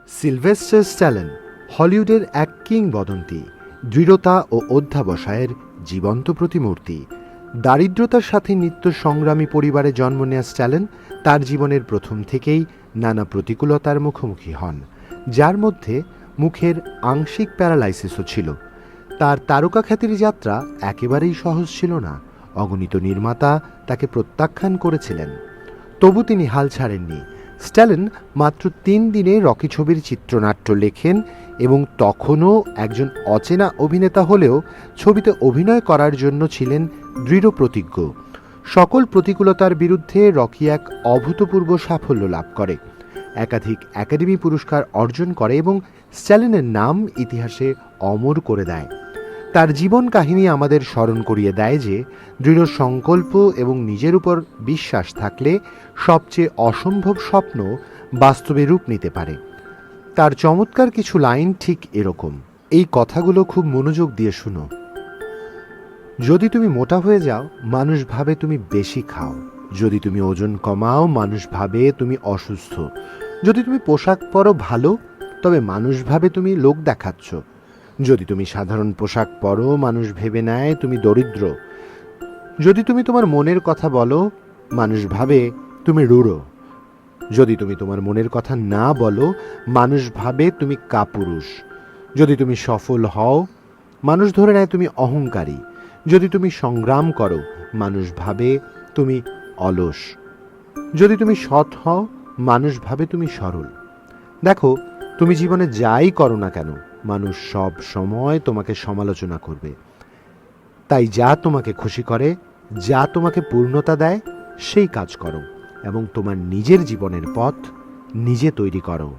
Sylvester stallion হলিউডের এক কিংবদন্তি, দৃঢ়তা ও অধ্যাবসায়ের জীবন্ত প্রতিমূর্তি। দারিদ্রতার সাথে নিত্য সংগ্রামী পরিবারে জন্ম নেওয়া স্ট্যালন তার জীবনের প্রথম থেকেই নানা প্রতিকূলতার মুখোমুখি হন, যার মধ্যে মুখের আংশিক প্যারালাইসিসও ছিল। তার তারকা খ্যাতির যাত্রা একেবারেই সহজ ছিল না। অগণিত নির্মাতা তাকে প্রত্যাখ্যান করেছিলেন, তবু তিনি হাল ছাড়েননি। স্ট্যালন মাত্র 3 দিনে রকি ছবির চিত্রনাট্য লেখেন এবং তখনও একজন অচেনা অভিনেতা হলেও ছবিতে অভিনয় করার জন্য ছিলেন দৃঢ় প্রতিজ্ঞ। সকল প্রতিকূলতার বিরুদ্ধে রকি এক অভূতপূর্ব সাফল্য লাভ করে, একাধিক একাডেমি পুরস্কার অর্জন করে এবং স্ট্যালনের নাম ইতিহাসে অমর করে দেয়। তার জীবন কাহিনী আমাদের স্মরণ করিয়ে দেয় যে দৃঢ় সংকল্প এবং নিজের উপর বিশ্বাস থাকলে সবচেয়ে অসম্ভব স্বপ্ন বাস্তবে রূপ নিতে পারে। তার চমৎকার কিছু লাইন ঠিক এরকম, এই কথাগুলো খুব মনোযোগ দিয়ে শুনো। যদি তুমি মোটা হয়ে যাও, মানুষ ভাবে তুমি বেশি খাও। যদি তুমি ওজন কমাও, মানুষ ভাবে তুমি অসুস্থ। যদি তুমি পোশাক পরো ভালো, তবে মানুষ ভাবে তুমি লোক দেখাচ্ছ। যদি তুমি সাধারণ পোশাক পরো, মানুষ ভেবে নেয় তুমি দরিদ্র। যদি তুমি তোমার মনের কথা বলো, মানুষ ভাবে তুমি রূঢ়। যদি তুমি তোমার মনের কথা না বলো, মানুষ ভাবে তুমি কাপুরুষ। যদি তুমি সফল হও, মানুষ ধরে নেয় তুমি অহংকারী। যদি তুমি সংগ্রাম করো, মানুষ ভাবে তুমি অলস। যদি তুমি সৎ হও, মানুষ ভাবে তুমি সরল। দেখো, তুমি জীবনে যাই করো না কেন, মানুষ সব সময় তোমাকে সমালোচনা করবে। তাই যা তোমাকে খুশি করে, যা তোমাকে পূর্ণতা দেয়, সেই কাজ করো এবং তোমার নিজের জীবনের পথ নিজে তৈরি করো।